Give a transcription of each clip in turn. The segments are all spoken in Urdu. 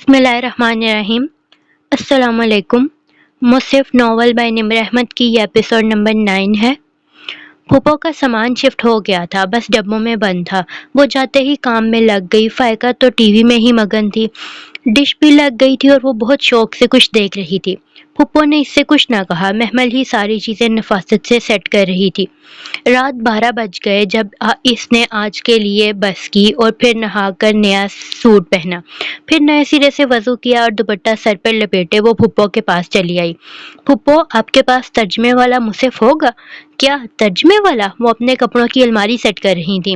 بسم اللہ الرحمن الرحیم۔ السلام علیکم۔ مصحف ناول بائی نمر احمد کی یہ ایپیسوڈ نمبر 9 ہے۔ پھوپھو کا سامان شفٹ ہو گیا تھا، بس ڈبوں میں بند تھا۔ وہ جاتے ہی کام میں لگ گئی۔ فائقہ تو ٹی وی میں ہی مگن تھی، ڈش بھی لگ گئی تھی اور وہ بہت شوق سے کچھ دیکھ رہی تھی۔ پھوپھو نے اس سے کچھ نہ کہا، محمل ہی ساری چیزیں نفاست سے سیٹ کر رہی تھی۔ رات 12 بج گئے جب اس نے آج کے لیے بس کی اور پھر نہا کر نیا سوٹ پہنا، پھر نئے سرے سے وضو کیا اور دوپٹہ سر پر لپیٹے وہ پھوپھو کے پاس چلی آئی۔ پھوپھو، آپ کے پاس ترجمے والا مصحف ہوگا؟ کیا ترجمے والا؟ وہ اپنے کپڑوں کی الماری سیٹ کر رہی تھی۔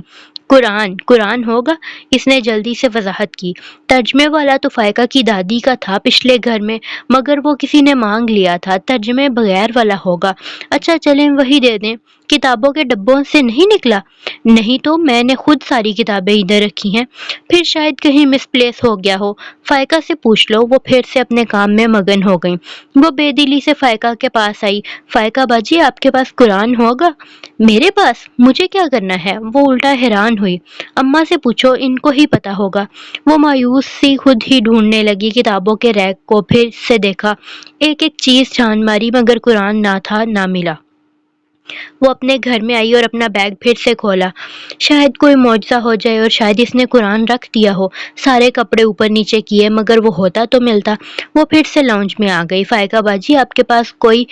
قرآن ہوگا، اس نے جلدی سے وضاحت کی۔ ترجمے والا تو فائقہ کی دادی کا تھا پچھلے گھر میں، مگر وہ کسی نے مانگ لیا تھا۔ ترجمے بغیر والا ہوگا۔ اچھا چلیں وہی دے دیں۔ کتابوں کے ڈبوں سے نہیں نکلا؟ نہیں تو میں نے خود ساری کتابیں ادھر رکھی ہیں، پھر شاید کہیں مس پلیس ہو گیا ہو، فائقہ سے پوچھ لو۔ وہ پھر سے اپنے کام میں مگن ہو گئی۔ وہ بے دلی سے فائقہ کے پاس آئی۔ فائقہ باجی، آپ کے پاس قرآن ہوگا؟ میرے پاس؟ مجھے کیا کرنا ہے؟ وہ الٹا حیران ہوئی۔ اماں سے پوچھو، ان کو ہی پتا ہوگا۔ وہ مایوس سی خود ہی ڈھونڈنے لگی کتابوں کے ریک کو، پھر سے دیکھا، ایک ایک چیز چھان ماری، مگر قرآن نہ تھا، نہ ملا۔ وہ اپنے گھر میں آئی اور اپنا بیگ پھر سے کھولا۔ شاید کوئی معجزہ ہو جائے اور شاید اس نے قرآن رکھ دیا ہو۔ سارے کپڑے اوپر نیچے کیے، مگر وہ ہوتا تو ملتا۔ وہ پھر سے لاؤنج میں آ گئی۔ فائقہ باجی، آپ کے پاس کوئی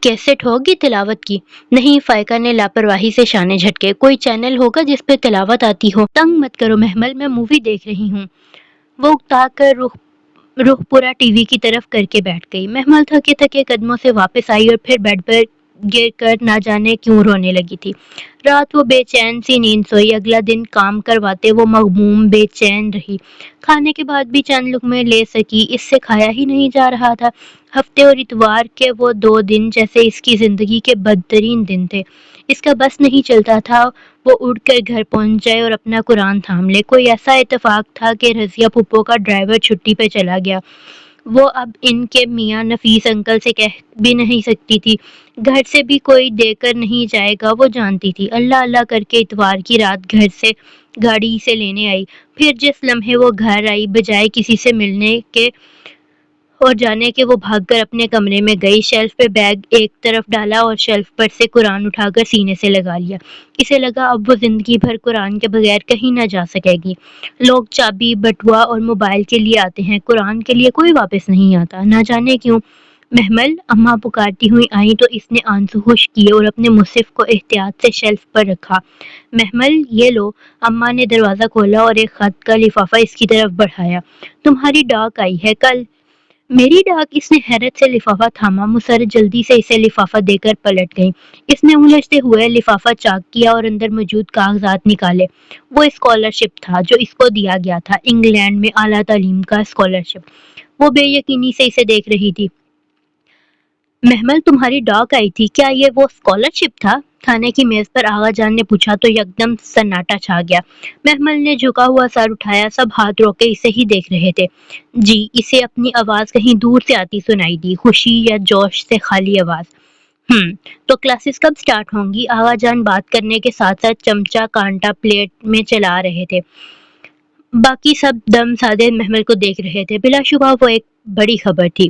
کیسٹ ہوگی تلاوت کی؟ نہیں، فائقہ نے لاپرواہی سے شانے جھٹکے۔ کوئی چینل ہوگا جس پہ تلاوت آتی ہو؟ تنگ مت کرو محمل، میں مووی دیکھ رہی ہوں۔ وہ اکتا کر رخ پورا ٹی وی کی طرف کر کے بیٹھ گئی۔ محمل تھکے تھکے قدموں سے واپس آئی اور پھر بیڈ پر گر کر نہ جانے کیوں رونے لگی تھی۔ رات وہ بے چین سی نیند سوئی۔ اگلا دن کام کرواتے وہ مغموم بے چین رہی۔ کھانے کے بعد بھی چند لقمے لے سکی، اس سے کھایا ہی نہیں جا رہا تھا۔ ہفتے اور اتوار کے وہ 2 دن جیسے اس کی زندگی کے بدترین دن تھے۔ اس کا بس نہیں چلتا تھا وہ اڑ کر گھر پہنچ جائے اور اپنا قرآن تھام لے۔ کوئی ایسا اتفاق تھا کہ رضیہ پھوپھو کا ڈرائیور چھٹی پہ چلا گیا۔ وہ اب ان کے میاں نفیس انکل سے کہہ بھی نہیں سکتی تھی، گھر سے بھی کوئی دے کر نہیں جائے گا، وہ جانتی تھی۔ اللہ اللہ کر کے اتوار کی رات گھر سے گاڑی سے لینے آئی۔ پھر جس لمحے وہ گھر آئی، بجائے کسی سے ملنے کے اور جانے کے، وہ بھاگ کر اپنے کمرے میں گئی، شیلف پہ بیگ ایک طرف ڈالا اور شیلف پر سے قرآن اٹھا کر سینے سے لگا لیا۔ اسے لگا اب وہ زندگی بھر قرآن کے بغیر کہیں نہ جا سکے گی۔ لوگ چابی، بٹوا اور موبائل کے لیے آتے ہیں، قرآن کے لیے کوئی واپس نہیں آتا، نہ جانے کیوں۔ محمل، اماں پکارتی ہوئی آئیں تو اس نے آنسو خشک کیے اور اپنے مصحف کو احتیاط سے شیلف پر رکھا۔ محمل، یہ لو۔ اماں نے دروازہ کھولا اور ایک خط کا لفافہ اس کی طرف بڑھایا۔ تمہاری ڈاک آئی ہے کل۔ میری ڈاک؟ اس نے حیرت سے لفافہ تھاما۔ مسرت جلدی سے اسے لفافہ دے کر پلٹ گئی۔ اس نے الجھتے ہوئے لفافہ چاک کیا اور اندر موجود کاغذات نکالے۔ وہ اسکالرشپ تھا جو اس کو دیا گیا تھا، انگلینڈ میں اعلیٰ تعلیم کا اسکالرشپ۔ وہ بے یقینی سے اسے دیکھ رہی تھی۔ محمل، تمہاری ڈاک آئی تھی، کیا یہ وہ اسکالرشپ تھا؟ کھانے کی میز پر آغا جان نے پوچھا تو یکدم سناٹا چھا گیا۔ محمل نے جھکا ہوا سر اٹھایا، سب ہاتھ روکے اسے ہی دیکھ رہے تھے۔ جی، اسے اپنی آواز کہیں دور سے آتی سنائی دی، خوشی یا جوش سے خالی آواز۔ تو کلاسز کب سٹارٹ ہوں گی؟ آغا جان بات کرنے کے ساتھ ساتھ چمچہ کانٹا پلیٹ میں چلا رہے تھے۔ باقی سب دم سادے محمل کو دیکھ رہے تھے۔ بلا شبہ وہ ایک بڑی خبر تھی۔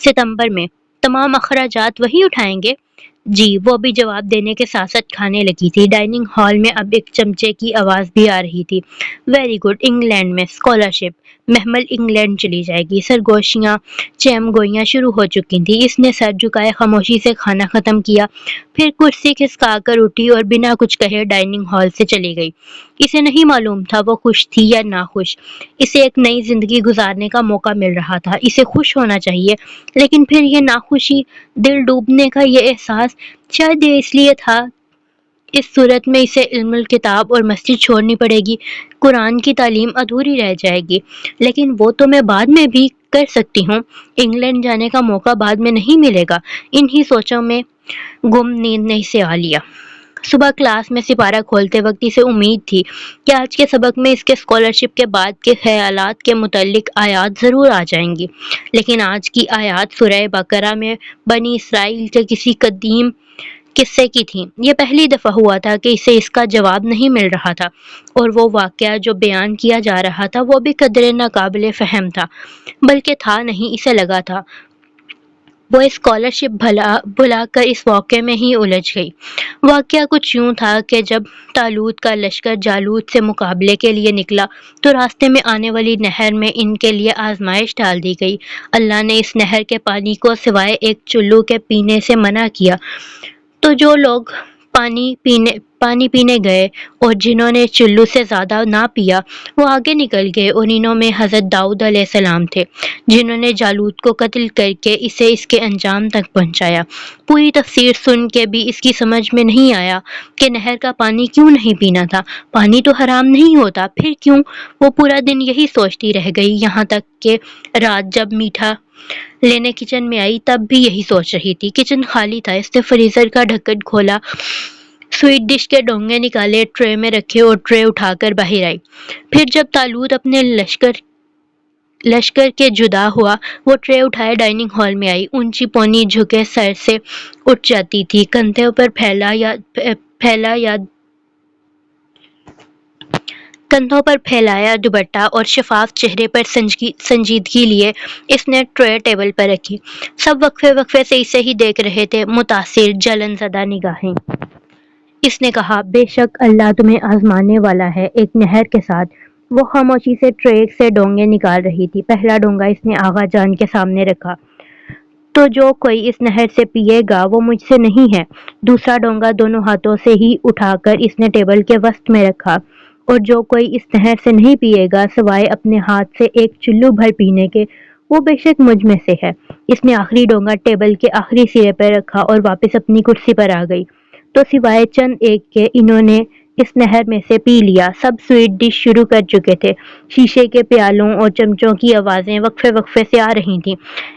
ستمبر میں۔ تمام اخراجات وہی اٹھائیں گے؟ جی، وہ بھی جواب دینے کے ساتھ ساتھ کھانے لگی تھی۔ ڈائننگ ہال میں اب ایک چمچے کی آواز بھی آ رہی تھی۔ ویری گڈ، انگلینڈ میں اسکالرشپ۔ محمل انگلینڈ چلی جائے گی۔ سرگوشیاں، چیم گوئیاں شروع ہو چکی تھیں۔ اس نے سر جھکائے خاموشی سے کھانا ختم کیا، پھر کرسی کھسکا کر اٹھی اور بنا کچھ کہے ڈائننگ ہال سے چلی گئی۔ اسے نہیں معلوم تھا وہ خوش تھی یا ناخوش۔ اسے ایک نئی زندگی گزارنے کا موقع مل رہا تھا، اسے خوش ہونا چاہیے، لیکن پھر یہ ناخوشی، دل ڈوبنے کا یہ احساس، شاید یہ اس لیے تھا۔ اس صورت میں اسے علم الکتاب اور مسجد چھوڑنی پڑے گی، قرآن کی تعلیم ادھوری رہ جائے گی۔ لیکن وہ تو میں بعد میں بھی کر سکتی ہوں، انگلینڈ جانے کا موقع بعد میں نہیں ملے گا۔ انہی سوچوں میں گم نیند نے اسے آ لیا۔ صبح کلاس میں سپارہ کھولتے وقت اسے امید تھی کہ آج کے سبق میں اس کے اسکالرشپ کے بعد کے خیالات کے متعلق آیات ضرور آ جائیں گی، لیکن آج کی آیات سورہ بقرہ میں بنی اسرائیل کے کسی قدیم قصے کی تھیں۔ یہ پہلی دفعہ ہوا تھا کہ اسے اس کا جواب نہیں مل رہا تھا، اور وہ واقعہ جو بیان کیا جا رہا تھا وہ بھی قدرے ناقابل فہم تھا، بلکہ تھا نہیں، اسے لگا تھا۔ وہ اسکالرشپ بھلا کر اس واقعے میں ہی الجھ گئی۔ واقعہ کچھ یوں تھا کہ جب طالوت کا لشکر جالوت سے مقابلے کے لیے نکلا تو راستے میں آنے والی نہر میں ان کے لیے آزمائش ڈال دی گئی۔ اللہ نے اس نہر کے پانی کو سوائے ایک چلو کے پینے سے منع کیا، تو جو لوگ پانی پینے گئے اور جنہوں نے چلو سے زیادہ نہ پیا وہ آگے نکل گئے، اور انہوں میں حضرت داؤد علیہ السلام تھے جنہوں نے جالوت کو قتل کر کے اسے اس کے انجام تک پہنچایا۔ پوری تفسیر سن کے بھی اس کی سمجھ میں نہیں آیا کہ نہر کا پانی کیوں نہیں پینا تھا، پانی تو حرام نہیں ہوتا، پھر کیوں؟ وہ پورا دن یہی سوچتی رہ گئی، یہاں تک کہ رات جب میٹھا لینے کچن میں آئی تب بھی یہی سوچ رہی تھی۔ کچن خالی تھا۔ اس نے فریزر کا ڈھکن کھولا، سویٹ ڈش کے ڈونگے نکالے، ٹرے میں رکھے اور ٹرے اٹھا کر باہر آئی۔ پھر جب طالوت اپنے لشکر کے جدا ہوا، وہ ٹرے اٹھائے ڈائننگ ہال میں آئی۔ اونچی پونی جھکے سر سے اٹھ جاتی تھی، کندھوں پر پھیلایا دوپٹہ اور شفاف چہرے پر سنجیدگی لیے اس نے ٹرے ٹیبل پر رکھی۔ سب وقفے سے اسے ہی دیکھ رہے تھے، متاثر، جلن زدہ نگاہیں۔ اس نے کہا، بے شک اللہ تمہیں آزمانے والا ہے۔ ایک نہر کے ساتھ وہ خاموشی سے ٹرے سے ڈونگے نکال رہی تھی۔ پہلا ڈونگا اس نے آغا جان کے سامنے رکھا، تو جو کوئی اس نہر سے پیے گا وہ مجھ سے نہیں ہے۔ دوسرا ڈونگا دونوں ہاتھوں سے ہی اٹھا کر اس نے ٹیبل کے وسط میں رکھا، اور جو کوئی اس نہر سے نہیں پیے گا سوائے اپنے ہاتھ سے ایک چلو بھر پینے کے، وہ بے شک مجھ میں سے ہے۔ اس نے آخری ڈونگا ٹیبل کے آخری سرے پر رکھا اور واپس اپنی کرسی پر آ گئی۔ تو سوائے چند ایک کے انہوں نے اس نہر میں سے پی لیا۔ سب سویٹ ڈش شروع کر چکے تھے۔ شیشے کے پیالوں اور چمچوں کی آوازیں وقفے سے آ رہی تھیں۔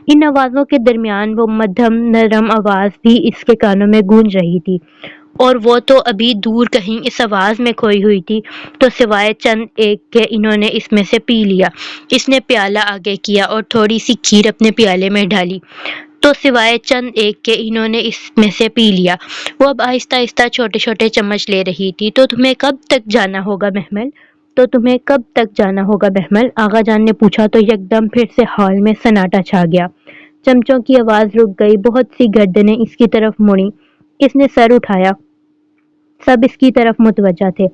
ان آوازوں کے درمیان وہ مدھم نرم آواز بھی اس کے کانوں میں گونج رہی تھی، اور وہ تو ابھی دور کہیں اس آواز میں کھوئی ہوئی تھی۔ تو سوائے چند ایک کے انہوں نے اس میں سے پی لیا۔ اس نے پیالہ آگے کیا اور تھوڑی سی کھیر اپنے پیالے میں ڈالی۔ تو سوائے چند ایک کے انہوں نے اس میں سے پی لیا۔ وہ اب آہستہ آہستہ چھوٹے چھوٹے چمچ لے رہی تھی۔ تو تمہیں کب تک جانا ہوگا بہمل؟ آغا جان نے پوچھا تو یکدم پھر سے ہال میں سناٹا چھا گیا۔ چمچوں کی آواز رک گئی، بہت سی گردنیں اس کی طرف مڑیں۔ اس نے سر اٹھایا، سب اس کی طرف متوجہ تھے۔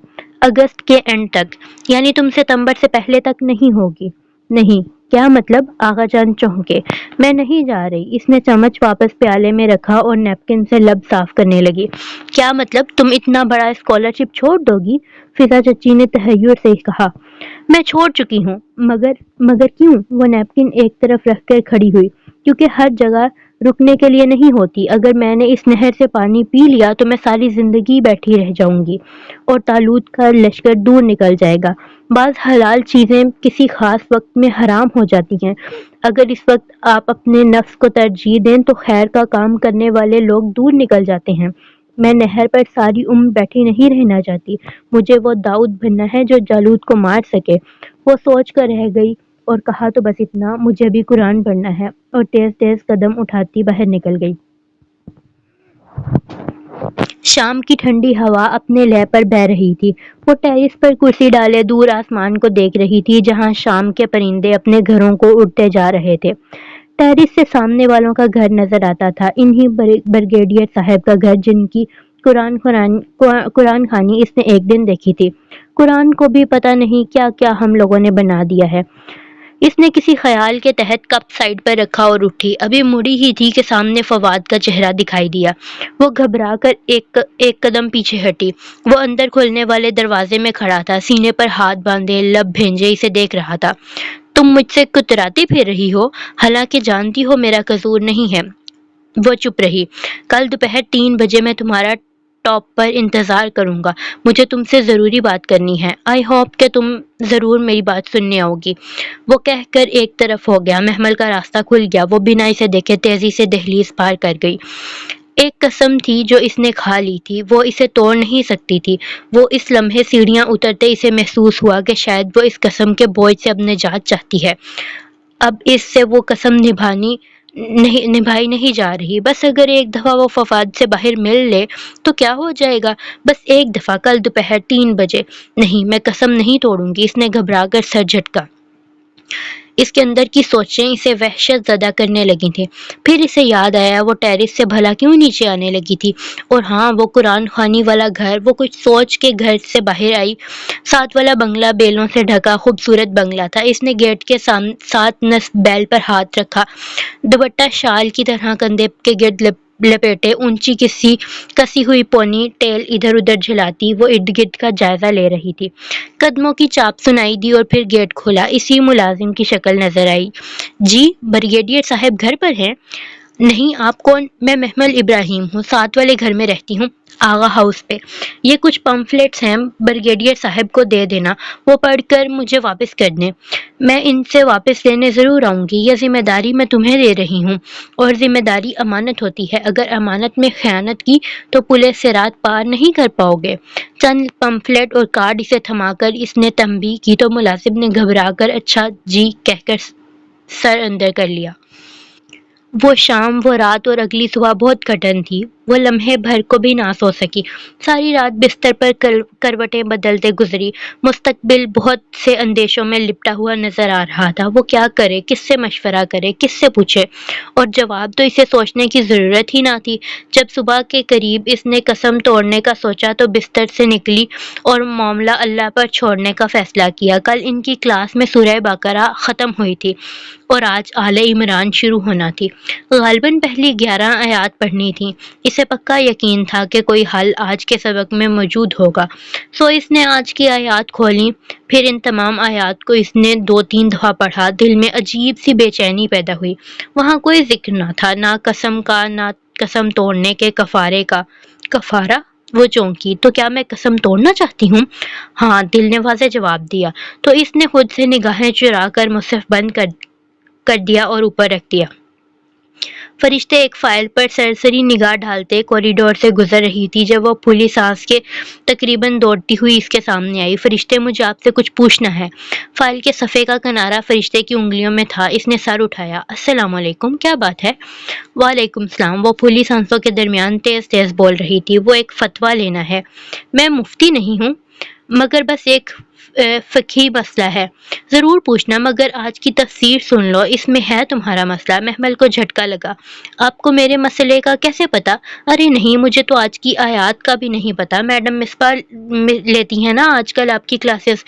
اگست کے اینڈ تک، یعنی تم ستمبر سے پہلے تک نہیں ہوگی؟ نہیں، کیا مطلب؟ آغا جان چونکے۔ میں نہیں جا رہی۔ اس نے چمچ واپس پیالے میں رکھا اور نیپکن سے لب صاف کرنے لگی۔ کیا مطلب؟ تم اتنا بڑا اسکالرشپ چھوڑ دو گی؟ فضا چچی نے تحیر سے کہا۔ میں چھوڑ چکی ہوں۔ مگر کیوں؟ وہ نیپکن ایک طرف رکھ کر کھڑی ہوئی۔ کیونکہ ہر جگہ رکنے کے لیے نہیں ہوتی۔ اگر میں نے اس نہر سے پانی پی لیا تو میں ساری زندگی بیٹھی رہ جاؤں گی، اور طالوت کا لشکر دور نکل جائے گا۔ بعض حلال چیزیں کسی خاص وقت میں حرام ہو جاتی ہیں۔ اگر اس وقت آپ اپنے نفس کو ترجیح دیں تو خیر کا کام کرنے والے لوگ دور نکل جاتے ہیں۔ میں نہر پر ساری عمر بیٹھی نہیں رہنا چاہتی۔ مجھے وہ داؤد بننا ہے جو جالوت کو مار سکے۔ وہ سوچ کر رہ گئی اور کہا، تو بس اتنا؟ مجھے بھی قرآن پڑھنا ہے، اور تیز تیز قدم اٹھاتی باہر نکل گئی۔ شام کی ٹھنڈی ہوا اپنے لے پر بہہ رہی تھی۔ وہ ٹیرس پر کرسی ڈالے دور آسمان کو دیکھ رہی تھی جہاں شام کے پرندے اپنے گھروں کو اڑتے جا رہے تھے۔ ٹیرس سے سامنے والوں کا گھر نظر آتا تھا، انہی بریگیڈیئر صاحب کا گھر جن کی قرآن خوانی اس نے ایک دن دیکھی تھی۔ قرآن کو بھی پتہ نہیں کیا کیا ہم لوگوں نے بنا دیا ہے۔ اس نے کسی خیال کے تحت کپ سائڈ پر رکھا اور اٹھی۔ ابھی مڑی ہی تھی کہ سامنے فواد کا چہرہ دکھائی دیا۔ وہ گھبرا کر ایک قدم پیچھے ہٹی۔ وہ اندر کھلنے والے دروازے میں کھڑا تھا، سینے پر ہاتھ باندھے، لب بھینجے اسے دیکھ رہا تھا۔ تم مجھ سے کتراتی پھر رہی ہو، حالانکہ جانتی ہو میرا قصور نہیں ہے۔ وہ چپ رہی۔ کل دوپہر 3 بجے میں تمہارا ٹاپ پر انتظار کروں گا، مجھے تم سے ضروری بات کرنی ہے۔ آئی ہوپ کہ تم ضرور میری بات سننے آؤ گی۔ وہ کہہ کر ایک طرف ہو گیا۔ محمل کا راستہ کھل گیا۔ وہ بنا اسے دیکھے تیزی سے دہلیز پار کر گئی۔ ایک قسم تھی جو اس نے کھا لی تھی، وہ اسے توڑ نہیں سکتی تھی۔ وہ اس لمحے سیڑھیاں اترتے اسے محسوس ہوا کہ شاید وہ اس قسم کے بوجھ سے اب نجات چاہتی ہے۔ اب اس سے وہ قسم نبھانی نبھائی نہیں جا رہی۔ بس اگر ایک دفعہ وہ فواد سے باہر مل لے تو کیا ہو جائے گا؟ بس ایک دفعہ، کل دوپہر 3 بجے۔ نہیں، میں قسم نہیں توڑوں گی۔ اس نے گھبرا کر سر جھٹکا۔ اس کے اندر کی سوچیں اسے وحشت زدہ کرنے لگی تھیں۔ پھر اسے یاد آیا وہ ٹیرس سے بھلا کیوں نیچے آنے لگی تھی، اور ہاں وہ قرآن خوانی والا گھر۔ وہ کچھ سوچ کے گھر سے باہر آئی۔ ساتھ والا بنگلہ بیلوں سے ڈھکا خوبصورت بنگلہ تھا۔ اس نے گیٹ کے ساتھ نصب بیل پر ہاتھ رکھا، دوپٹہ شال کی طرح کندھے کے گرد لپیٹے، اونچی کسی ہوئی پونی ٹیل ادھر ادھر جھلاتی وہ ارد گرد کا جائزہ لے رہی تھی۔ قدموں کی چاپ سنائی دی اور پھر گیٹ کھولا۔ اسی ملازم کی شکل نظر آئی۔ جی، بریگیڈیئر صاحب گھر پر ہیں؟ نہیں، آپ کون؟ میں محمل ابراہیم ہوں، ساتھ والے گھر میں رہتی ہوں، آغا ہاؤس پہ۔ یہ کچھ پمفلٹس ہیں، بریگیڈیئر صاحب کو دے دینا، وہ پڑھ کر مجھے واپس کر دیں۔ میں ان سے واپس لینے ضرور آؤں گی۔ یہ ذمہ داری میں تمہیں دے رہی ہوں، اور ذمہ داری امانت ہوتی ہے۔ اگر امانت میں خیانت کی تو پلِ صراط پار نہیں کر پاؤ گے۔ چند پمفلٹ اور کارڈ اسے تھما کر اس نے تنبیہ کی تو ملازم نے گھبرا کر اچھا جی کہہ کر سر اندر کر لیا۔ وہ شام، وہ رات اور اگلی صبح بہت کٹھن تھی۔ وہ لمحے بھر کو بھی نہ سو سکی۔ ساری رات بستر پر کروٹیں بدلتے گزری۔ مستقبل بہت سے اندیشوں میں لپٹا ہوا نظر آ رہا تھا۔ وہ کیا کرے، کس سے مشورہ کرے، کس سے پوچھے؟ اور جواب تو اسے سوچنے کی ضرورت ہی نہ تھی۔ جب صبح کے قریب اس نے قسم توڑنے کا سوچا تو بستر سے نکلی اور معاملہ اللہ پر چھوڑنے کا فیصلہ کیا۔ کل ان کی کلاس میں سورہ بقرہ ختم ہوئی تھی اور آج آل عمران شروع ہونا تھی۔ غالباً پہلی 11 آیات پڑھنی تھیں۔ اسے پکا یقین تھا کہ کوئی حل آج کے سبق میں موجود ہوگا، سو اس نے آج کی آیات کھولیں۔ پھر ان تمام آیات کو اس نے 2-3 دفعہ پڑھا۔ دل میں عجیب سی بے چینی پیدا ہوئی۔ وہاں کوئی ذکر نہ تھا، نہ قسم کا، نہ قسم توڑنے کے کفارے کا۔ کفارہ؟ وہ چونکی۔ تو کیا میں قسم توڑنا چاہتی ہوں؟ ہاں، دل نے واضح جواب دیا۔ تو اس نے خود سے نگاہیں چرا کر مصحف بند کر دیا اور اوپر رکھ دیا۔ فرشتے ایک فائل پر سرسری نگاہ ڈالتے کوریڈور سے گزر رہی تھی جب وہ پھولی سانس کے تقریباً دوڑتی ہوئی اس کے سامنے آئی۔ فرشتے، مجھے آپ سے کچھ پوچھنا ہے۔ فائل کے صفحے کا کنارہ فرشتے کی انگلیوں میں تھا۔ اس نے سر اٹھایا۔ السلام علیکم، کیا بات ہے؟ وعلیکم السلام۔ وہ پھولی سانسوں کے درمیان تیز تیز بول رہی تھی۔ وہ ایک فتویٰ لینا ہے۔ میں مفتی نہیں ہوں، مگر بس ایک فقہی مسئلہ ہے۔ ضرور پوچھنا، مگر آج کی تفسیر سن لو، اس میں ہے تمہارا مسئلہ۔ محمل کو جھٹکا لگا۔ آپ کو میرے مسئلے کا کیسے پتا؟ ارے نہیں، مجھے تو آج کی آیات کا بھی نہیں پتا۔ میڈم مصباح لیتی ہیں نا آج کل آپ کی کلاسز۔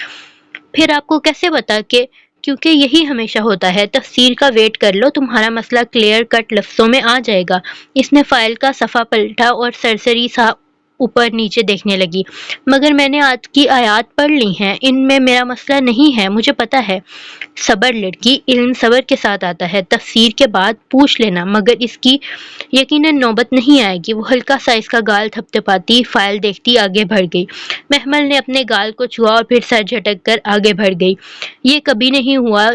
پھر آپ کو کیسے پتا؟ کیونکہ یہی ہمیشہ ہوتا ہے۔ تفسیر کا ویٹ کر لو، تمہارا مسئلہ کلیئر کٹ لفظوں میں آ جائے گا۔ اس نے فائل کا صفحہ پلٹا اور سرسری سا اوپر نیچے دیکھنے لگی۔ مگر میں نے آج کی آیات پڑھ لی ہیں، ان میں میرا مسئلہ نہیں ہے، مجھے پتا ہے۔ صبر لڑکی، علم صبر کے ساتھ آتا ہے۔ تفسیر کے بعد پوچھ لینا، مگر اس کی یقیناً نوبت نہیں آئے گی۔ وہ ہلکا سا اس کا گال تھپتھپاتی فائل دیکھتی آگے بڑھ گئی۔ محمل نے اپنے گال کو چھوا اور پھر سر جھٹک کر آگے بڑھ گئی۔ یہ کبھی نہیں ہوا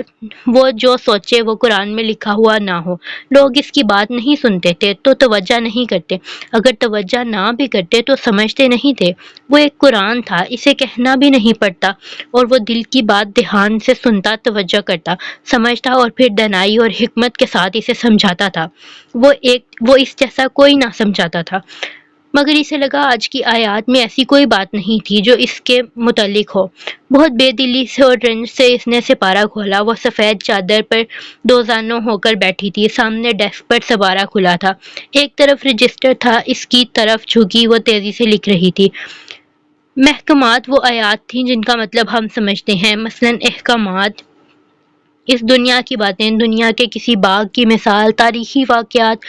وہ جو سوچے وہ قرآن میں لکھا ہوا نہ ہو۔ لوگ اس کی بات نہیں سنتے تھے تو توجہ نہیں کرتے، اگر توجہ نہ بھی کرتے تو سمجھتے نہیں تھے۔ وہ ایک قرآن تھا، اسے کہنا بھی نہیں پڑتا، اور وہ دل کی بات دھیان سے سنتا، توجہ کرتا، سمجھتا اور پھر دانائی اور حکمت کے ساتھ اسے سمجھاتا تھا۔ وہ اس جیسا کوئی نہ سمجھاتا تھا۔ مگر اسے لگا آج کی آیات میں ایسی کوئی بات نہیں تھی جو اس کے متعلق ہو۔ بہت بے دلی سے اور رنج سے اس نے سپارہ کھولا۔ وہ سفید چادر پر دوزانوں ہو کر بیٹھی تھی۔ سامنے ڈیسک پر سپارہ کھلا تھا، ایک طرف رجسٹر تھا، اس کی طرف جھکی وہ تیزی سے لکھ رہی تھی۔ محکمات وہ آیات تھیں جن کا مطلب ہم سمجھتے ہیں، مثلاً احکامات، اس دنیا کی باتیں، دنیا کے کسی باغ کی مثال، تاریخی واقعات،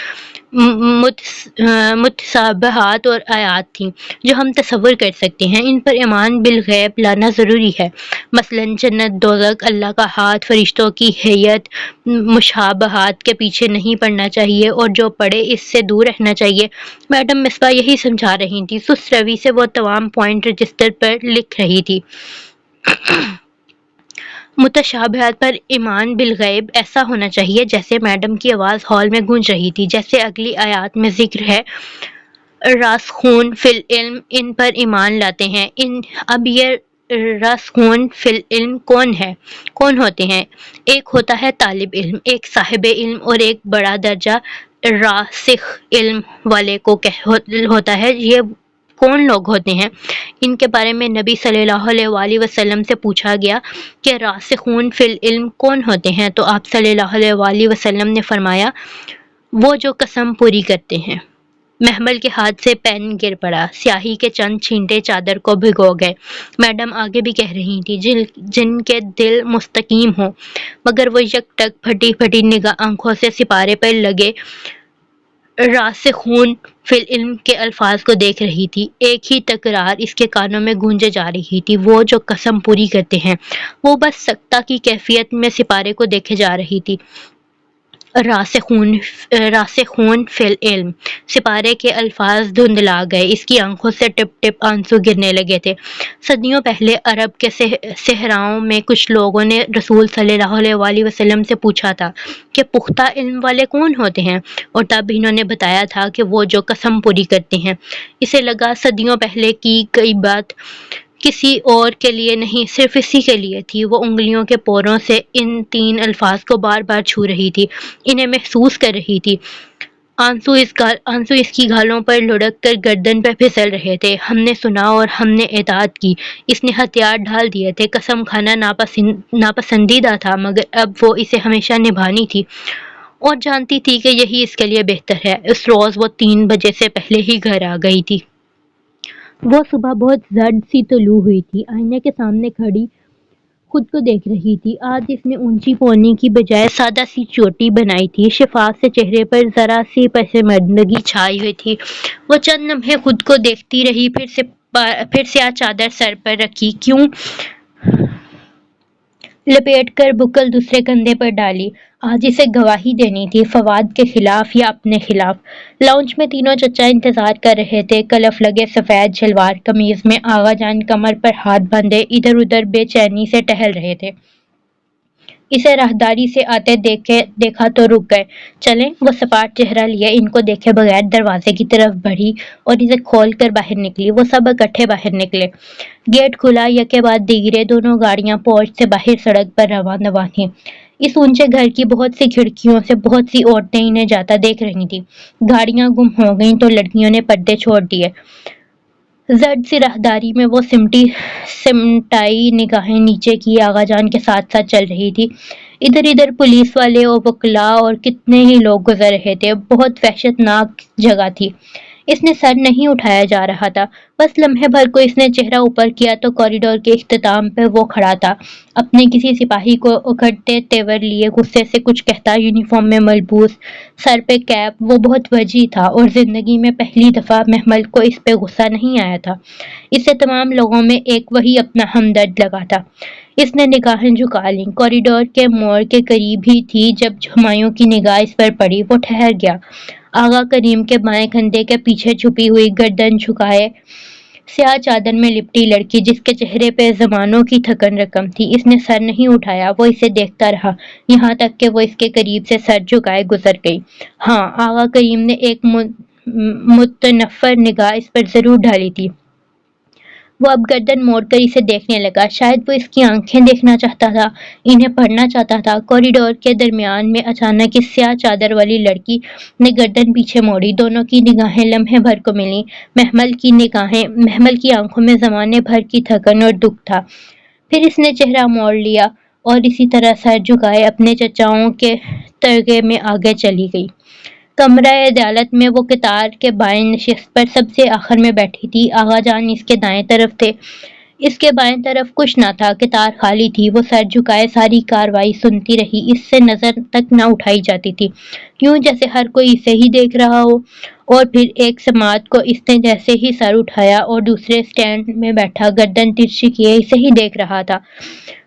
متشابہات اور آیات تھیں جو ہم تصور کر سکتے ہیں۔ ان پر ایمان بالغیب لانا ضروری ہے، مثلاً جنت، دوزخ، اللہ کا ہاتھ، فرشتوں کی ہیئت۔ مشابہات کے پیچھے نہیں پڑنا چاہیے، اور جو پڑھے اس سے دور رہنا چاہیے۔ میڈم مصباح یہی سمجھا رہی تھی۔ سست روی سے وہ تمام پوائنٹ رجسٹر پر لکھ رہی تھی۔ متشابہات پر ایمان بالغیب ایسا ہونا چاہیے جیسے میڈم کی آواز ہال میں گونج رہی تھی، جیسے اگلی آیات میں ذکر ہے، راسخون فی العلم ان پر ایمان لاتے ہیں۔ اب یہ راسخون فی العلم کون ہوتے ہیں؟ ایک ہوتا ہے طالب علم، ایک صاحب علم اور ایک بڑا درجہ راسخ علم والے کو ہوتا ہے۔ یہ کون لوگ ہوتے ہیں؟ ان کے بارے میں نبی صلی اللہ علیہ وآلہ وسلم سے پوچھا گیا کہ راسخون فی العلم کون ہوتے ہیں، تو آپ صلی اللہ علیہ وآلہ وسلم نے فرمایا وہ جو قسم پوری کرتے ہیں۔ محمل کے ہاتھ سے پین گر پڑا، سیاہی کے چند چھینٹے چادر کو بھگو گئے۔ میڈم آگے بھی کہہ رہی تھی، جن کے دل مستقیم ہوں، مگر وہ یک ٹک پھٹی پھٹی نگاہ آنکھوں سے سپارے پر لگے راسخون فی العلم کے الفاظ کو دیکھ رہی تھی۔ ایک ہی تکرار اس کے کانوں میں گونجے جا رہی تھی، وہ جو قسم پوری کرتے ہیں۔ وہ بس سکتہ کی کیفیت میں سپارے کو دیکھے جا رہی تھی۔ راسخون فی العلم، سپارے کے الفاظ دھندلا گئے، اس کی آنکھوں سے ٹپ ٹپ آنسو گرنے لگے تھے۔ صدیوں پہلے عرب کے صحراؤں میں کچھ لوگوں نے رسول صلی اللہ علیہ وآلہ وسلم سے پوچھا تھا کہ پختہ علم والے کون ہوتے ہیں، اور تب انہوں نے بتایا تھا کہ وہ جو قسم پوری کرتے ہیں۔ اسے لگا صدیوں پہلے کی کئی بات کسی اور کے لیے نہیں، صرف اسی کے لیے تھی۔ وہ انگلیوں کے پوروں سے ان تین الفاظ کو بار بار چھو رہی تھی، انہیں محسوس کر رہی تھی۔ آنسو اس کی گالوں پر لڑک کر گردن پر پھسل رہے تھے۔ ہم نے سنا اور ہم نے اطاعت کی، اس نے ہتھیار ڈھال دیے تھے۔ قسم کھانا ناپسندیدہ تھا، مگر اب وہ اسے ہمیشہ نبھانی تھی، اور جانتی تھی کہ یہی اس کے لیے بہتر ہے۔ اس روز وہ 3 بجے سے پہلے ہی گھر آ گئی تھی۔ وہ صبح بہت زرد سی طلوع ہوئی تھی، آئینے کے سامنے کھڑی خود کو دیکھ رہی تھی۔ آج اس نے اونچی پونی کی بجائے سادہ سی چوٹی بنائی تھی، شفاف سے چہرے پر ذرا سی پسماندگی چھائی ہوئی تھی۔ وہ چند لمحے خود کو دیکھتی رہی، پھر سیاہ چادر سر پر رکھی، کیوں لپیٹ کر بکل دوسرے کندھے پر ڈالی۔ آج اسے گواہی دینی تھی، فواد کے خلاف یا اپنے خلاف۔ لاؤنج میں تینوں چچا انتظار کر رہے تھے، کلف لگے سفید شلوار قمیض میں، آغا جان کمر پر ہاتھ باندھے ادھر ادھر بے چینی سے ٹہل رہے تھے۔ اسے راہداری سے آتے دیکھا تو رک گئے۔ چلیں، وہ سپاٹ چہرہ لیے ان کو دیکھے بغیر دروازے کی طرف بڑھی اور اسے کھول کر باہر نکلی۔ وہ سب اکٹھے باہر نکلے۔ گیٹ کھلا، یکے بعد دیگرے دونوں گاڑیاں پورچ سے باہر سڑک پر رواں تھیں۔ اس اونچے گھر کی بہت سی کھڑکیوں سے بہت سی عورتیں انہیں جاتا دیکھ رہی تھیں۔ گاڑیاں گم ہو گئیں تو لڑکیوں نے پردے چھوڑ دیے۔ زرد سی راہداری میں وہ سمٹائی نگاہیں نیچے کی آغا جان کے ساتھ ساتھ چل رہی تھی۔ ادھر ادھر پولیس والے اور وکلاء اور کتنے ہی لوگ گزر رہے تھے۔ بہت وحشت ناک جگہ تھی۔ اس نے سر نہیں اٹھایا جا رہا تھا، بس لمحے بھر کو اس نے چہرہ اوپر کیا تو کوریڈور کے اختتام پہ وہ کھڑا تھا، اپنے کسی سپاہی کو اکھڑتے تیور لیے غصے سے کچھ کہتا، یونیفارم میں ملبوس، سر پہ کیپ۔ وہ بہت وجیح تھا، اور زندگی میں پہلی دفعہ محمل کو اس پہ غصہ نہیں آیا تھا۔ اس سے تمام لوگوں میں ایک وہی اپنا ہمدرد لگا تھا۔ اس نے نگاہیں جھکا لیں، کوریڈور کے موڑ کے قریب ہی تھی جب ہمایوں کی نگاہ اس پر پڑی۔ وہ ٹھہر گیا۔ آغا کریم کے بائیں کندھے کے پیچھے چھپی ہوئی، گردن جھکائے سیاہ چادر میں لپٹی لڑکی، جس کے چہرے پہ زمانوں کی تھکن رقم تھی، اس نے سر نہیں اٹھایا۔ وہ اسے دیکھتا رہا، یہاں تک کہ وہ اس کے قریب سے سر جھکائے گزر گئی۔ ہاں، آغا کریم نے ایک متنفر نگاہ اس پر ضرور ڈالی تھی۔ وہ اب گردن موڑ کر اسے دیکھنے لگا۔ شاید وہ اس کی آنکھیں دیکھنا چاہتا تھا، انہیں پڑھنا چاہتا تھا۔ کوریڈور کے درمیان میں اچانک اس سیاہ چادر والی لڑکی نے گردن پیچھے موڑی۔ دونوں کی نگاہیں لمحے بھر کو ملیں۔ محمل کی آنکھوں میں زمانے بھر کی تھکن اور دکھ تھا۔ پھر اس نے چہرہ موڑ لیا اور اسی طرح سر جھکائے اپنے چچاؤں کے ترغے میں آگے چلی گئی۔ کمرہ عدالت میں وہ قطار کے بائیں نشست پر سب سے آخر میں بیٹھی تھی۔ آغا جان اس کے دائیں طرف تھے، اس کے بائیں طرف کچھ نہ تھا، قطار خالی تھی۔ وہ سر جھکائے ساری کارروائی سنتی رہی، اس سے نظر تک نہ اٹھائی جاتی تھی، یوں جیسے ہر کوئی اسے ہی دیکھ رہا ہو۔ اور پھر ایک سماعت کو اس نے جیسے ہی سر اٹھایا اور دوسرے سٹینڈ میں بیٹھا گردن ترچھی کیے اسے ہی دیکھ رہا تھا۔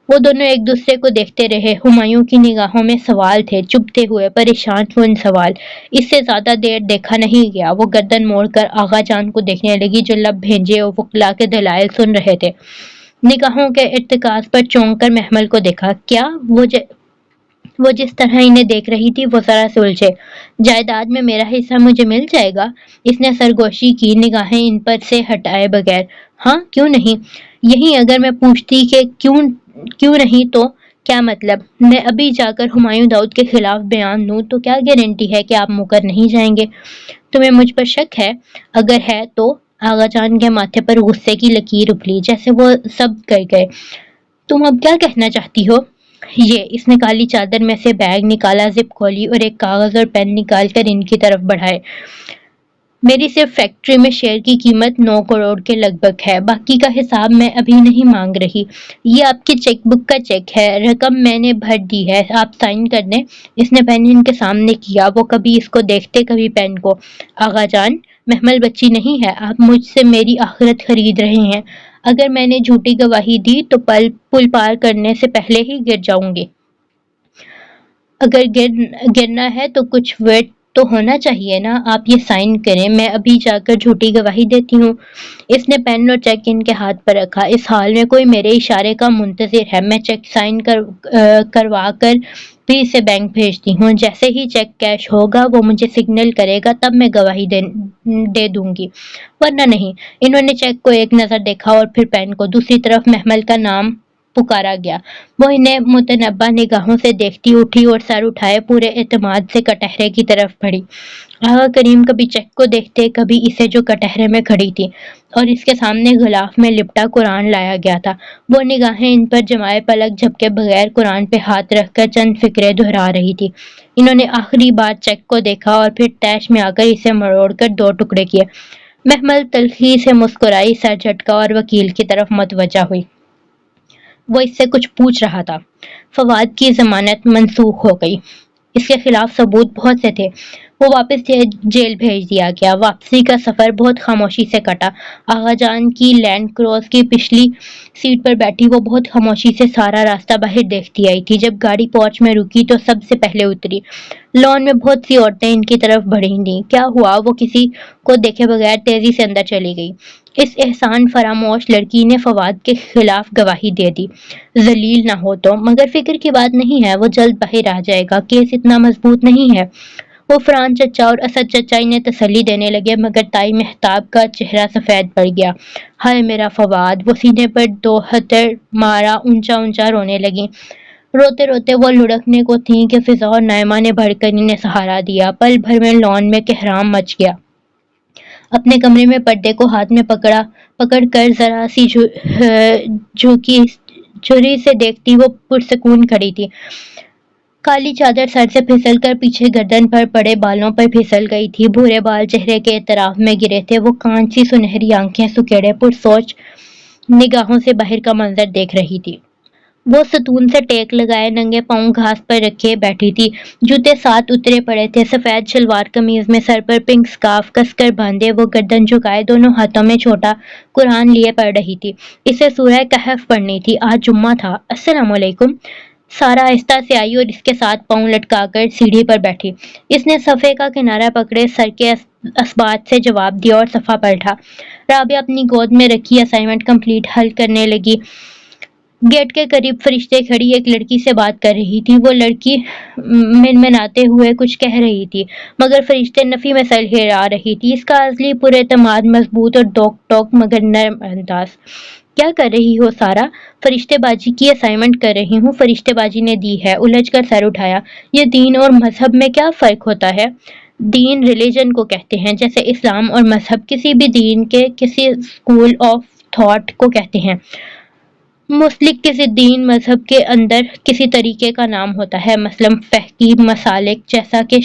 وہ دونوں ایک دوسرے کو دیکھتے رہے۔ ہمایوں کی نگاہوں میں سوال تھے، چبھتے ہوئے، پریشان کن سوال۔ اس سے زیادہ دیر دیکھا نہیں گیا۔ وہ گردن موڑ کر آغا جان کو دیکھنے لگی، جو لب بھینجے اور وکلاء کے دلائل سن رہے تھے۔ نگاہوں کے ارتکاز پر چونک کر محمل کو دیکھا۔ کیا وہ جس طرح انہیں دیکھ رہی تھی وہ ذرا سے الجھے۔ جائیداد میں میرا حصہ مجھے مل جائے گا؟ اس نے سرگوشی کی، نگاہیں ان پر سے ہٹائے بغیر۔ ہاں، کیوں نہیں؟ یہی اگر میں پوچھتی کہ کیوں نہیں تو کیا مطلب، میں ابھی جا کر ہمایوں داؤد کے خلاف بیان دوں تو کیا گارنٹی ہے کہ آپ مکر نہیں جائیں گے؟ تمہیں مجھ پر شک ہے؟ اگر ہے تو آغا جان کے ماتھے پر غصے کی لکیر ابھری، جیسے وہ سب کر گئے۔ تم اب کیا کہنا چاہتی ہو؟ اس نے کالی چادر میں سے بیگ نکالا، زپ کھولی اور ایک کاغذ اور پین نکال کر ان کی طرف بڑھائے۔ میری صرف فیکٹری میں شیئر کی قیمت 9 کروڑ کے لگ بھگ ہے، باقی کا حساب میں ابھی نہیں مانگ رہی۔ یہ آپ کی چیک بک کا چیک ہے، رقم میں نے بھر دی ہے، آپ سائن کر دیں۔ اس نے پین ان کے سامنے کیا، وہ کبھی اس کو دیکھتے کبھی پین کو۔ آغا جان، محمل بچی نہیں ہے، آپ مجھ سے میری آخرت خرید رہے ہیں۔ اگر میں نے جھوٹی گواہی دی تو پل پار کرنے سے پہلے ہی گر جاؤں گی۔ اگر گرنا ہے تو کچھ ویٹ تو ہونا چاہیے نا، آپ یہ سائن کریں، میں ابھی جا کر جھوٹی گواہی دیتی ہوں۔ اس نے پین اور چیک ان کے ہاتھ پر رکھا۔ اس حال میں کوئی میرے اشارے کا منتظر ہے، میں چیک سائن کروا کر بھی اسے بینک بھیجتی ہوں۔ جیسے ہی چیک کیش ہوگا وہ مجھے سگنل کرے گا، تب میں گواہی دے دوں گی، ورنہ نہیں۔ انہوں نے چیک کو ایک نظر دیکھا اور پھر پین کو۔ دوسری طرف محمل کا نام پکارا گیا۔ وہ انہیں متنبہ نگاہوں سے دیکھتی اٹھی اور سر اٹھائے پورے اعتماد سے کٹہرے کی طرف بڑھی۔ آغا کریم کبھی چیک کو دیکھتے کبھی اسے جو کٹہرے میں کھڑی تھی، اور اس کے سامنے غلاف میں لپٹا قرآن لایا گیا تھا۔ وہ نگاہیں ان پر جمائے پلک جھپکے بغیر قرآن پہ ہاتھ رکھ کر چند فقرے دہرا رہی تھی۔ انہوں نے آخری بار چیک کو دیکھا اور پھر طیش میں آ کر اسے مروڑ کر 2 ٹکڑے کیے۔ محمل تلخی سے مسکرائی، سر جھٹکا اور وکیل کی طرف متوجہ ہوئی۔ وہ اس سے کچھ پوچھ رہا تھا۔ فواد کی ضمانت منسوخ ہو گئی۔ اس کے خلاف ثبوت بہت سے تھے۔ وہ واپس جیل بھیج دیا گیا۔ واپسی کا سفر بہت خاموشی سے کٹا۔ آغا جان کی لینڈ کروز کی پچھلی سیٹ پر بیٹھی وہ بہت خاموشی سے سارا راستہ باہر دیکھتی آئی تھی۔ جب گاڑی پورچ میں رکی تو سب سے پہلے اتری۔ لان میں بہت سی عورتیں ان کی طرف بڑھی تھیں۔ کیا ہوا؟ وہ کسی کو دیکھے بغیر تیزی سے اندر چلی گئی۔ اس احسان فراموش لڑکی نے فواد کے خلاف گواہی دے دی۔ ذلیل نہ ہو تو، مگر فکر کی بات نہیں ہے، وہ جلد باہر آ جائے گا، کیس اتنا مضبوط نہیں ہے۔ وہ فرحان چچا اور اسد چچا انہیں تسلی دینے لگے، مگر تائی مہتاب کا چہرہ سفید پڑ گیا۔ ہائے میرا فواد! وہ سینے پر 2 ہتھر مارا اونچا اونچا رونے لگیں۔ روتے روتے وہ لڑکنے کو تھیں کہ فضا اور نائمہ نے بڑھ کر انہیں سہارا دیا۔ پل بھر میں لان میں کہرام مچ گیا۔ اپنے کمرے میں پردے کو ہاتھ میں پکڑ کر ذرا سی جھری سے دیکھتی وہ پرسکون کھڑی تھی۔ کالی چادر سر سے پھسل کر پیچھے گردن پر پڑے بالوں پر پھسل گئی تھی۔ بھورے بال چہرے کے اطراف میں گرے تھے۔ وہ کانچی سنہری آنکھیں سکیڑے پرسوچ نگاہوں سے باہر کا منظر دیکھ رہی تھی۔ وہ ستون سے ٹیک لگائے ننگے پاؤں گھاس پر رکھے بیٹھی تھی۔ جوتے ساتھ اترے پڑے تھے۔ سفید شلوار قمیض میں سر پر پنک سکارف کس کر باندھے وہ گردن جھکائے دونوں ہاتھوں میں چھوٹا قرآن لیے پڑھ رہی تھی۔ اسے سورہ کہف پڑھنی تھی۔ آج جمعہ تھا۔ السلام علیکم۔ سارا آہستہ سے آئی اور اس کے ساتھ پاؤں لٹکا کر سیڑھی پر بیٹھی۔ اس نے صفحے کا کنارہ پکڑے سر کے اثبات سے جواب دیا اور صفحہ پلٹا۔ رابعہ اپنی گود میں رکھی اسائنمنٹ کمپلیٹ حل کرنے لگی۔ گیٹ کے قریب فرشتے کھڑی ایک لڑکی سے بات کر رہی تھی۔ وہ لڑکی منمناتے ہوئے کچھ کہہ رہی تھی، مگر فرشتے نفی میں سر ہلا رہی تھی۔ اس کا ازلی پر اعتماد مضبوط اور ٹوک ٹوک مگر نرم انداز۔ کیا کر رہی ہو سارا؟ فرشتے بازی کی اسائنمنٹ کر رہی ہوں۔ فرشتے بازی نے دی ہے، الجھ کر سر اٹھایا۔ یہ دین اور مذہب میں کیا فرق ہوتا ہے؟ دین ریلیجن کو کہتے ہیں، جیسے اسلام، اور مذہب کسی بھی دین کے کسی اسکول آف تھاٹ کو کہتے ہیں۔ مسلک کسی دین مذہب کے اندر کسی طریقے کا نام ہوتا ہے، مثلاً فقہی مسالک جیسا کہ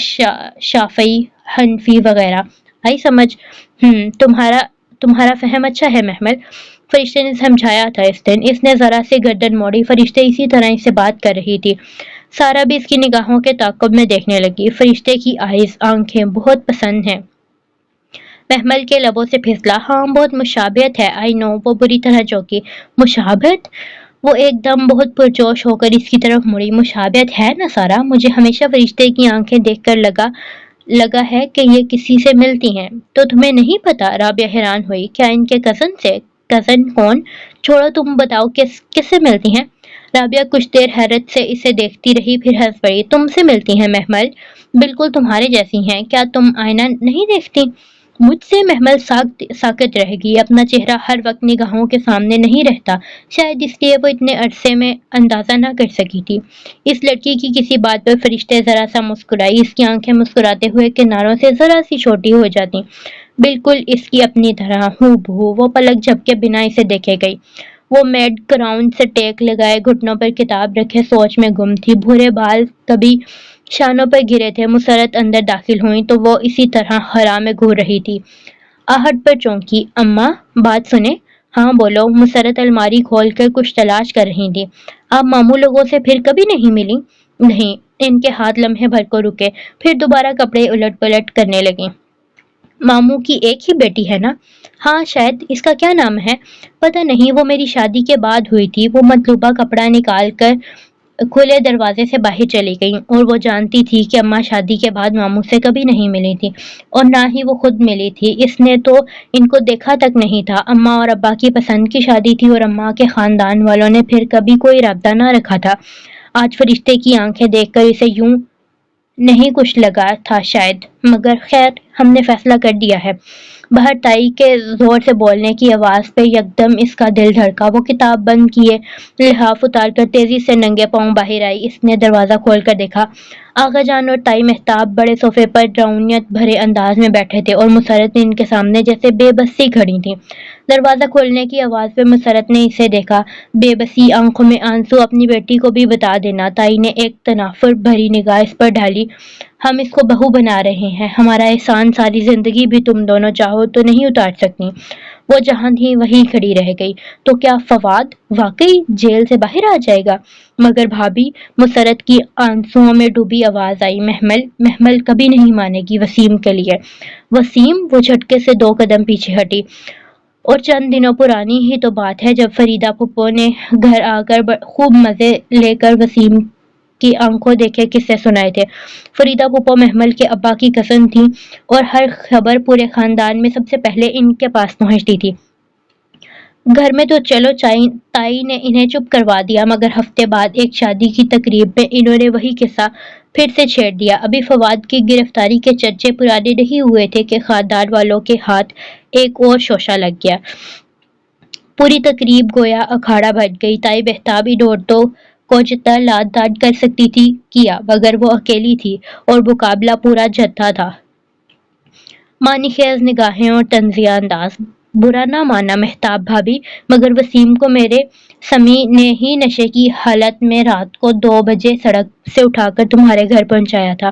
شافعی، حنفی وغیرہ۔ آئی سمجھ؟ تمہارا فہم اچھا ہے محمل، فرشتے نے سمجھایا تھا اس دن۔ اس نے ذرا سی گردن موڑی۔ فرشتے اسی طرح اس سے بات کر رہی تھی۔ سارا بھی اس کی نگاہوں کے تعاقب میں دیکھنے لگی۔ فرشتے کی آنکھیں بہت پسند ہیں۔ محمل کے لبوں سے پھسلا، ہاں بہت مشابہت ہے۔ آئی نو۔ وہ بری طرح چونکی۔ مشابہت؟ وہ ایک دم بہت پرجوش ہو کر اس کی طرف مڑی۔ مشابہت ہے نا سارا؟ مجھے ہمیشہ فرشتے کی آنکھیں دیکھ کر لگا ہے کہ یہ کسی سے ملتی ہیں۔ تو تمہیں نہیں پتا؟ رابعہ حیران ہوئی۔ کیا ان کے کزن سے؟ کزن کون؟ چھوڑو تم بتاؤ کس سے ملتی ہیں؟ رابعہ کچھ دیر حیرت سے اسے دیکھتی رہی، پھر ہنس پڑی۔ تم سے ملتی ہیں محمل؟ بالکل تمہارے جیسی ہیں۔ کیا تم آئینہ نہیں دیکھتی؟ مجھ سے محمل ساکت رہ گئی. اپنا چہرہ ہر وقت نگاہوں کے سامنے نہیں رہتا، شاید اس لیے وہ اتنے عرصے میں اندازہ نہ کر سکی تھی. اس لڑکی کی کسی بات پر فرشتے ذرا سا مسکرائی. اس کی آنکھیں مسکراتے ہوئے کناروں سے ذرا سی چھوٹی ہو جاتی، بالکل اس کی اپنی طرح ہو بہو. وہ پلک جھپکے بنا اسے دیکھے گئی. وہ میڈ گراؤنڈ سے ٹیک لگائے گھٹنوں پر کتاب رکھے سوچ میں گم تھی. بھورے بال کبھی شانوں پر گرے تھے. مسرت اندر داخل ہوئی تو وہ اسی طرح حرا میں گھور رہی تھی. آہٹ پر چونکی. اماں بات سنیں. ہاں بولو. مسرت الماری کھول کر کچھ تلاش کر رہی تھی. آپ ماموں لوگوں سے پھر کبھی نہیں ملی؟ نہیں. ان کے ہاتھ لمحے بھر کو رکے، پھر دوبارہ کپڑے الٹ پلٹ کرنے لگیں. ماموں کی ایک ہی بیٹی ہے نا؟ ہاں شاید. اس کا کیا نام ہے؟ پتہ نہیں، وہ میری شادی کے بعد ہوئی تھی. وہ مطلوبہ کپڑا نکال کر کھلے دروازے سے باہر چلی گئی، اور وہ جانتی تھی کہ اماں شادی کے بعد ماموں سے کبھی نہیں ملی تھی، اور نہ ہی وہ خود ملی تھی. اس نے تو ان کو دیکھا تک نہیں تھا. اماں اور ابا کی پسند کی شادی تھی، اور اماں کے خاندان والوں نے پھر کبھی کوئی رابطہ نہ رکھا تھا. آج فرشتے کی آنکھیں دیکھ کر اسے یوں نہیں کچھ لگا تھا شاید، مگر خیر ہم نے فیصلہ کر دیا ہے. باہر تائی کے زور سے بولنے کی آواز پہ یکدم اس کا دل دھڑکا. وہ کتاب بند کیے لحاف اتار کر تیزی سے ننگے پاؤں باہر آئی. اس نے دروازہ کھول کر دیکھا. آغا جان اور تائی مہتاب بڑے صوفے پر روحانیت بھرے انداز میں بیٹھے تھے، اور مسرت ان کے سامنے جیسے بے بسی کھڑی تھی. دروازہ کھولنے کی آواز پہ مسرت نے اسے دیکھا. بے بسی، آنکھوں میں آنسو. اپنی بیٹی کو بھی بتا دینا. تائی نے ایک تنافر بھری نگاہ اس پر ڈالی. ہم اس کو بہو بنا رہے ہیں. ہمارا احسان ساری زندگی بھی تم دونوں چاہو تو نہیں اتار سکتی. وہ جہاں تھی وہیں کھڑی رہ گئی. تو کیا فواد واقعی جیل سے باہر آ جائے گا؟ مگر بھابھی، مسرت کی آنسوؤں میں ڈوبی آواز آئی، محمل کبھی نہیں مانے گی وسیم کے لیے. وسیم؟ وہ جھٹکے سے 2 قدم پیچھے ہٹی. اور چند دنوں پرانی ہی تو بات ہے جب فریدہ پھپھو نے گھر آ کر خوب مزے لے کر وسیم کی آنکھوں دیکھے قصے سنائے تھے. فریدہ پھپھو محمل کے ابا کی کزن تھی، اور ہر خبر پورے خاندان میں سب سے پہلے ان کے پاس پہنچتی تھی. گھر میں تو چلو تائی نے انہیں چپ کروا دیا، مگر ہفتے بعد ایک شادی کی تقریب میں انہوں نے وہی قصہ پھر سے چھیڑ دیا. ابھی فواد کی گرفتاری کے چرچے پرانے نہیں ہوئے تھے کہ خاندان والوں کے ہاتھ ایک اور شوشہ لگ گیا. پوری تقریب گویا اکھاڑا بن گئی. تائی مہتاب ان عورتوں کو جتنا لاد تان کر سکتی تھی کیا، مگر وہ اکیلی تھی، اور مقابلہ پورا جتھا تھا. معنی خیز نگاہیں اور طنزیہ انداز. برا نہ ماننا مہتاب بھابھی، مگر وسیم کو میرے سمی نے ہی نشے کی حالت میں رات کو 2 بجے سڑک سے اٹھا کر تمہارے گھر پہنچایا تھا.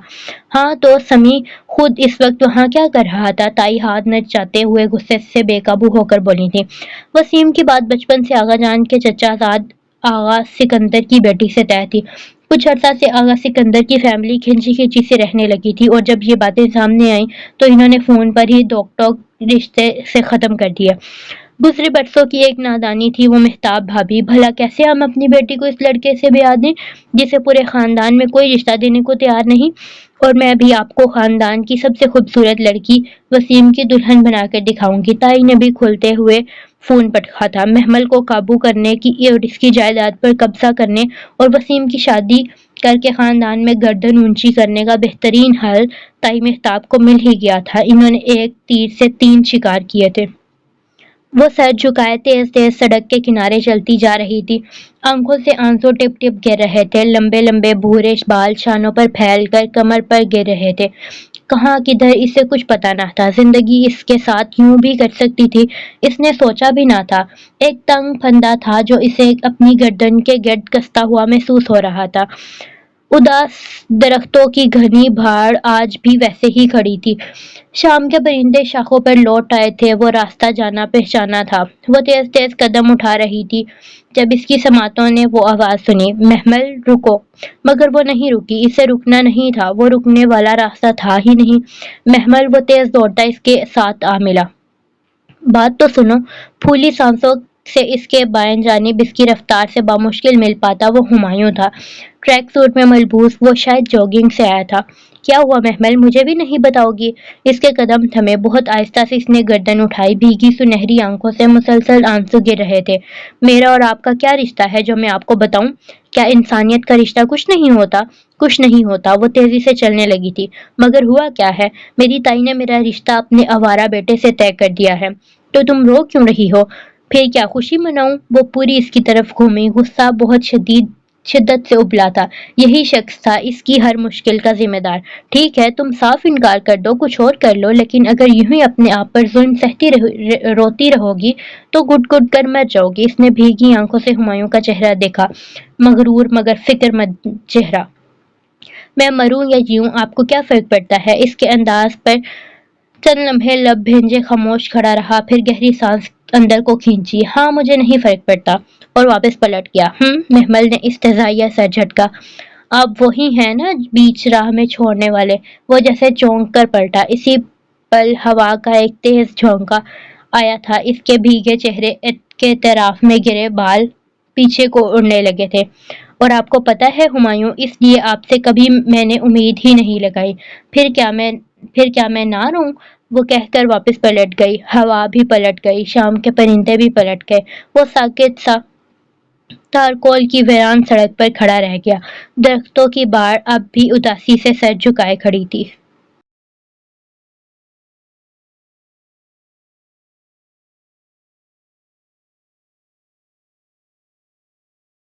ہاں تو سمی خود اس وقت وہاں کیا کر رہا تھا؟ تائی ہاتھ نچاتے ہوئے غصے سے بے قابو ہو کر بولی تھی. وسیم کی بات بچپن سے آغا جان کے چچا زاد آغا سکندر کی بیٹی سے طے تھی. کچھ عرصہ سے آغا سکندر کی فیملی کھنچی کھنچی سے رہنے لگی تھی، اور جب یہ باتیں سامنے آئیں تو انہوں نے فون پر ہی ٹوک ٹوک رشتے سے ختم کر دیا. گزرے برسوں کی ایک نادانی تھی وہ مہتاب بھابھی. بھلا کیسے ہم اپنی بیٹی کو اس لڑکے سے بیاہ دیں جسے پورے خاندان میں کوئی رشتہ دینے کو تیار نہیں؟ اور میں بھی آپ کو خاندان کی سب سے خوبصورت لڑکی وسیم کی دلہن بنا کر دکھاؤں گی. تائی نے بھی کھلتے ہوئے فون پر کہا تھا. محمل کو قابو کرنے کی اور اس کی جائیداد پر قبضہ کرنے اور وسیم کی شادی کر کے خاندان میں گردن اونچی کرنے کا بہترین حل تائی مہتاب کو مل ہی گیا تھا. انہوں نے ایک تیر سے 3 شکار کیے تھے. وہ سر جھکائے تیز تیز سڑک کے کنارے چلتی جا رہی تھی. آنکھوں سے آنسو ٹپ ٹپ گر رہے تھے. لمبے لمبے بھورے بال شانوں پر پھیل کر کمر پر گر رہے تھے. کہاں کدھر اسے کچھ پتا نہ تھا. زندگی اس کے ساتھ یوں بھی کٹ سکتی تھی، اس نے سوچا بھی نہ تھا. ایک تنگ پھندا تھا جو اسے اپنی گردن کے گرد کستا ہوا محسوس ہو رہا تھا. اداس درختوں کی گھنی بھاڑ آج بھی ویسے ہی کھڑی تھی. شام کے پرندے شاخوں پر لوٹ آئے تھے. وہ راستہ جانا پہچانا تھا. وہ تیز تیز قدم اٹھا رہی تھی جب اس کی سماعتوں نے وہ آواز سنی، محمل رکو. مگر وہ نہیں رکی. اسے رکنا نہیں تھا. وہ رکنے والا راستہ تھا ہی نہیں. محمل. وہ تیز دوڑتا اس کے ساتھ آ ملا. بات تو سنو. پھولی سانسوں سے اس کے بائیں جانب اس کی رفتار سے بامشکل مل پاتا وہ ہمایوں تھا. ٹریک سوٹ میں ملبوس وہ شاید جوگنگ سے آیا تھا. کیا ہوا محمل، مجھے بھی نہیں بتاؤ گی؟ اس کے قدم تھمے، بہت آہستہ سے اس نے گردن اٹھائی، بھیگی سنہری آنکھوں سے مسلسل آنسو گر رہے تھے۔ میرا اور آپ کا کیا رشتہ ہے جو میں آپ کو بتاؤں؟ کیا انسانیت کا رشتہ کچھ نہیں ہوتا؟ کچھ نہیں ہوتا۔ وہ تیزی سے چلنے لگی تھی۔ مگر ہوا کیا ہے؟ میری تائی نے میرا رشتہ اپنے آوارہ بیٹے سے طے کر دیا ہے۔ تو تم رو کیوں رہی ہو؟ پھر کیا خوشی مناؤں؟ وہ پوری اس کی طرف گھومی، غصہ بہت شدت سے ابلا تھا۔ یہی شخص تھا اس کی ہر مشکل کا ذمہ دار۔ ٹھیک ہے، تم صاف انکار کر دو، کچھ اور کر لو، لیکن اگر یوں ہی اپنے آپ پر ظلم سہتی روتی رہو گی تو گٹ گٹ کر مر جاؤ گی۔ اس نے بھیگی آنکھوں سے ہمایوں کا چہرہ دیکھا، مغرور مگر فکر مند چہرہ۔ میں مروں یا جیوں آپ کو کیا فرق پڑتا ہے؟ اس کے انداز پر چند لمحے لب بھینجے خاموش کھڑا رہا، پھر گہری سانس اندر کو کھینچی۔ ہاں، مجھے نہیں فرق پڑتا، اور واپس پلٹ گیا۔ محمل نے استہزائیہ سر جھٹکا۔ آپ وہی ہیں نا بیچ راہ میں چھوڑنے والے؟ وہ جیسے چونک کر پلٹا۔ اسی پل ہوا کا ایک تیز جھونکا آیا تھا، اس کے بھیگے چہرے کے طرف میں گرے بال پیچھے کو اڑنے لگے تھے۔ اور آپ کو پتہ ہے ہمایوں، اس لیے آپ سے کبھی میں نے امید ہی نہیں لگائی۔ پھر کیا میں نہ روں؟ وہ کہہ کر واپس پلٹ گئی۔ ہوا بھی پلٹ گئی، شام کے پرندے بھی پلٹ گئے۔ وہ ساکت سا تارکول کی ویران سڑک پر کھڑا رہ گیا۔ درختوں کی بار اب بھی اداسی سے سر جھکائے کھڑی تھی۔